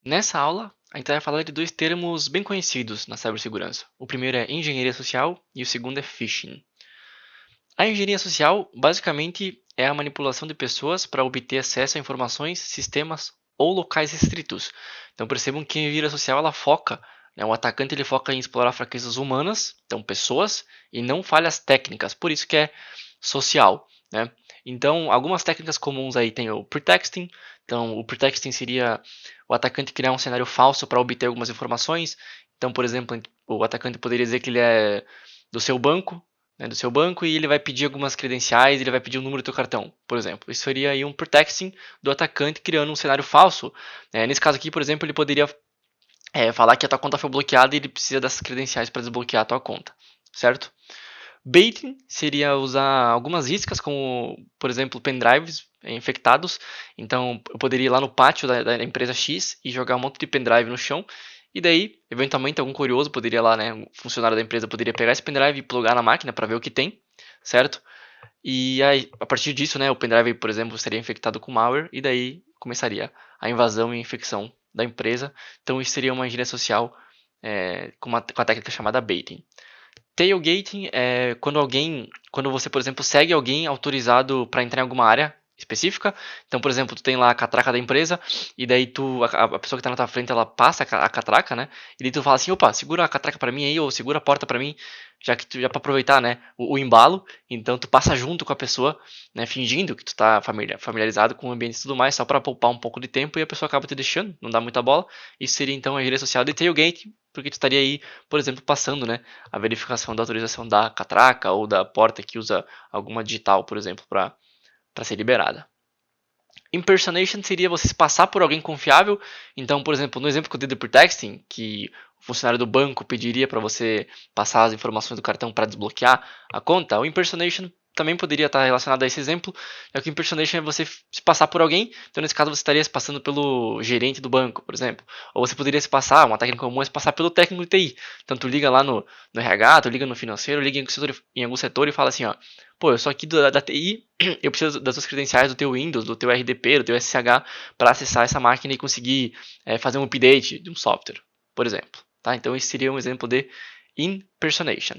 Nessa aula, a gente vai falar de dois termos bem conhecidos na cibersegurança. O primeiro é engenharia social e o segundo é phishing. A engenharia social, basicamente, é a manipulação de pessoas para obter acesso a informações, sistemas ou locais restritos. Então percebam que a engenharia social ela foca, né, o atacante ele foca em explorar fraquezas humanas, então pessoas, e não falhas técnicas. Por isso que é social, né? Então, algumas técnicas comuns aí tem o pretexting. Então, o pretexting seria o atacante criar um cenário falso para obter algumas informações. Então, por exemplo, o atacante poderia dizer que ele é do seu banco, né, do seu banco, e ele vai pedir algumas credenciais, ele vai pedir o número do teu cartão, por exemplo. Isso seria aí um pretexting do atacante criando um cenário falso. Nesse caso aqui, por exemplo, ele poderia falar que a tua conta foi bloqueada e ele precisa dessas credenciais para desbloquear a tua conta, certo? Baiting seria usar algumas iscas, como, por exemplo, pendrives infectados. Então, eu poderia ir lá no pátio da empresa X e jogar um monte de pendrive no chão. E daí, eventualmente, algum curioso poderia lá, né, um funcionário da empresa poderia pegar esse pendrive e plugar na máquina para ver o que tem, certo? E aí, a partir disso, né, o pendrive, por exemplo, seria infectado com malware e daí começaria a invasão e infecção da empresa. Então, isso seria uma engenharia social com a técnica chamada baiting. Tailgating é quando você, por exemplo, segue alguém autorizado para entrar em alguma área específica. Então, por exemplo, tu tem lá a catraca da empresa e daí a pessoa que está na tua frente, ela passa a catraca, né? E daí tu fala assim, opa, segura a catraca para mim aí ou segura a porta para mim, já para aproveitar, né, o embalo. Então, tu passa junto com a pessoa, né, fingindo que tu tá familiarizado com o ambiente e tudo mais, só para poupar um pouco de tempo e a pessoa acaba te deixando, não dá muita bola. Isso seria então a gíria social de tailgate, porque tu estaria aí, por exemplo, passando, né, a verificação da autorização da catraca ou da porta que usa alguma digital, por exemplo, para ser liberada. Impersonation seria você se passar por alguém confiável. Então, por exemplo, no exemplo que eu dei do pretexting, que o funcionário do banco pediria para você passar as informações do cartão para desbloquear a conta, o impersonation também poderia estar relacionado a esse exemplo, é que o impersonation é você se passar por alguém, então nesse caso você estaria se passando pelo gerente do banco, por exemplo, ou você poderia se passar, uma técnica comum é se passar pelo técnico de TI, então tu liga lá no RH, tu liga no financeiro, liga em algum setor e fala assim, ó, pô, eu sou aqui da TI, eu preciso das suas credenciais do teu Windows, do teu RDP, do teu SSH para acessar essa máquina e conseguir fazer um update de um software, por exemplo. Tá? Então, esse seria um exemplo de impersonation.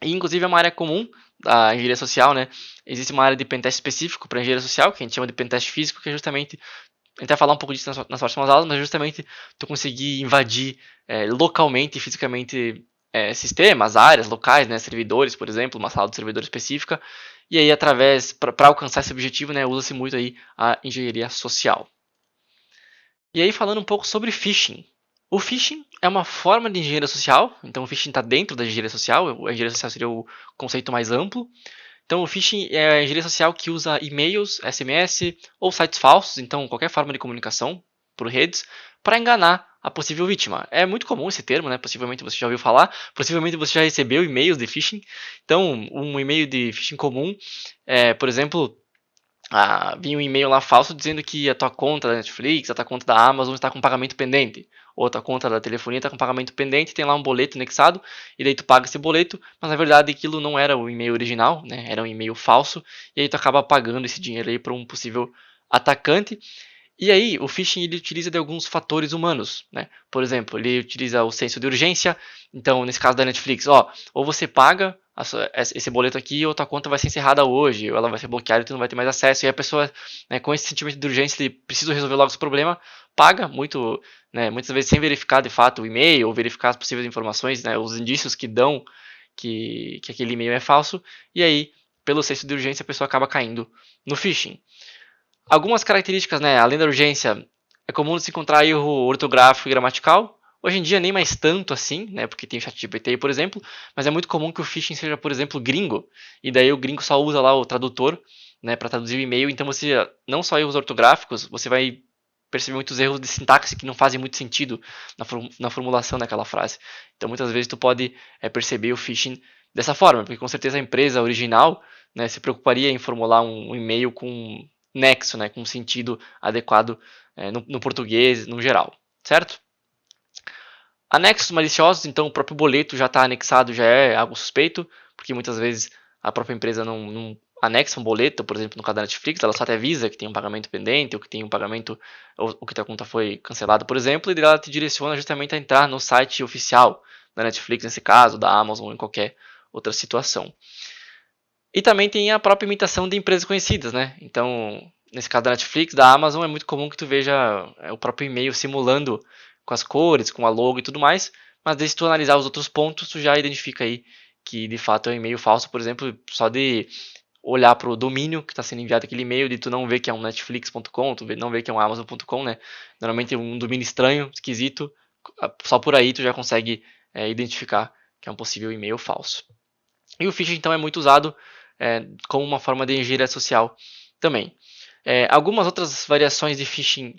E, inclusive, é uma área comum da engenharia social, né? Existe uma área de pentest específico para engenharia social, que a gente chama de pentest físico, que é justamente, a gente vai falar um pouco disso nas próximas aulas, mas é justamente tu conseguir invadir localmente e fisicamente sistemas, áreas locais, né, servidores, por exemplo, uma sala de servidor específica, e aí através, para alcançar esse objetivo, né, usa-se muito aí a engenharia social. E aí falando um pouco sobre phishing. O phishing é uma forma de engenharia social, então o phishing está dentro da engenharia social, a engenharia social seria o conceito mais amplo. Então o phishing é a engenharia social que usa e-mails, SMS ou sites falsos, então qualquer forma de comunicação por redes, para enganar a possível vítima. É muito comum esse termo, né? Possivelmente você já ouviu falar, possivelmente você já recebeu e-mails de phishing. Então, um e-mail de phishing comum por exemplo, vinha um e-mail lá falso dizendo que a tua conta da Netflix, a tua conta da Amazon está com pagamento pendente. Ou a tua conta da telefonia está com pagamento pendente, tem lá um boleto anexado, e daí tu paga esse boleto, mas na verdade aquilo não era o e-mail original, né? Era um e-mail falso, e aí tu acaba pagando esse dinheiro aí para um possível atacante. E aí, o phishing ele utiliza de alguns fatores humanos, né? Por exemplo, ele utiliza o senso de urgência. Então, nesse caso da Netflix, ou você paga esse boleto aqui, ou tua conta vai ser encerrada hoje, ou ela vai ser bloqueada e tu não vai ter mais acesso. E a pessoa, né, com esse sentimento de urgência, ele precisa resolver logo esse problema, paga muito, né, muitas vezes sem verificar de fato o e-mail, ou verificar as possíveis informações, né, os indícios que dão que aquele e-mail é falso. E aí, pelo senso de urgência, a pessoa acaba caindo no phishing. Algumas características, né? Além da urgência, é comum se encontrar erro ortográfico e gramatical. Hoje em dia nem mais tanto assim, né? Porque tem o ChatGPT, por exemplo, mas é muito comum que o phishing seja, por exemplo, gringo, e daí o gringo só usa lá o tradutor, né, para traduzir o e-mail. Então você não só erros ortográficos, você vai perceber muitos erros de sintaxe que não fazem muito sentido na formulação daquela frase. Então muitas vezes tu pode perceber o phishing dessa forma, porque com certeza a empresa original, né, se preocuparia em formular um e-mail com nexo, né, com sentido adequado no português, no geral, certo? Anexos maliciosos, então o próprio boleto já está anexado, já é algo suspeito, porque muitas vezes a própria empresa anexa um boleto, por exemplo, no caso da Netflix, ela só te avisa que tem um pagamento pendente, ou que tem um pagamento, ou que tua conta foi cancelada, por exemplo, e ela te direciona justamente a entrar no site oficial da Netflix, nesse caso, da Amazon, ou em qualquer outra situação. E também tem a própria imitação de empresas conhecidas, né? Então, nesse caso da Netflix, da Amazon, é muito comum que tu veja o próprio e-mail simulando com as cores, com a logo e tudo mais, mas se tu analisar os outros pontos, tu já identifica aí que de fato é um e-mail falso, por exemplo, só de olhar para o domínio que está sendo enviado aquele e-mail, de tu não ver que é um netflix.com, tu não ver que é um amazon.com, né? Normalmente é um domínio estranho, esquisito, só por aí tu já consegue identificar que é um possível e-mail falso. E o phishing então é muito usado como uma forma de engenharia social também. Algumas outras variações de phishing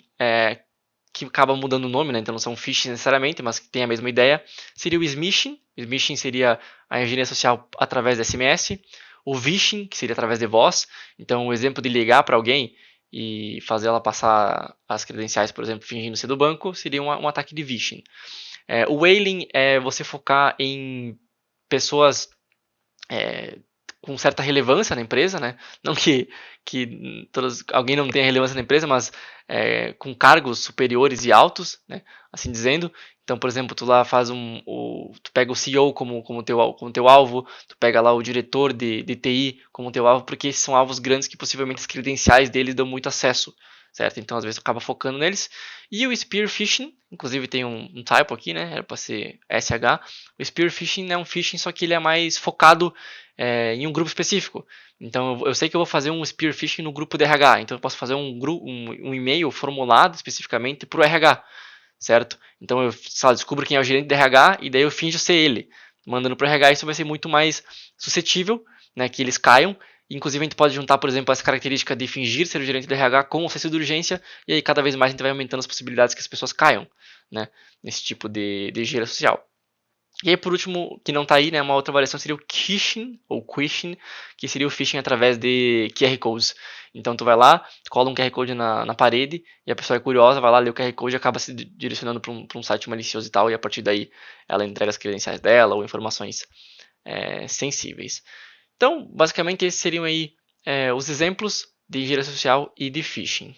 que acabam mudando o nome, né? Então não são phishing necessariamente, mas que tem a mesma ideia, seria o smishing. O smishing seria a engenharia social através de SMS. O vishing, que seria através de voz. Então o exemplo de ligar para alguém e fazer ela passar as credenciais, por exemplo, fingindo ser do banco, seria um ataque de vishing. O whaling é você focar em pessoas com certa relevância na empresa, né? Não que alguém não tenha relevância na empresa, mas com cargos superiores e altos, né? Assim dizendo. Então, por exemplo, tu lá faz tu pega o CEO como teu alvo, tu pega lá o diretor de TI como teu alvo, porque esses são alvos grandes que possivelmente as credenciais deles dão muito acesso, certo? Então, às vezes, tu acaba focando neles. E o Spear Phishing, inclusive tem um typo aqui, né? Era para ser SH. O Spear Phishing é um phishing, só que ele é mais focado em um grupo específico. Então eu sei que eu vou fazer um spear phishing no grupo de RH, então eu posso fazer um e-mail formulado especificamente para o RH, certo? Então eu descubro quem é o gerente de RH e daí eu finjo ser ele, mandando para o RH. Isso vai ser muito mais suscetível, né, que eles caiam. Inclusive a gente pode juntar, por exemplo, essa característica de fingir ser o gerente de RH com o senso de urgência, e aí cada vez mais a gente vai aumentando as possibilidades que as pessoas caiam, né, nesse tipo de engenharia social. E aí, por último, que não está aí, né, uma outra variação seria o phishing, ou quishing, que seria o phishing através de QR codes. Então, tu vai lá, cola um QR code na parede, e a pessoa é curiosa, vai lá, lê o QR code e acaba se direcionando para um site malicioso e tal, e a partir daí ela entrega as credenciais dela ou informações sensíveis. Então, basicamente, esses seriam aí os exemplos de engenharia social e de phishing.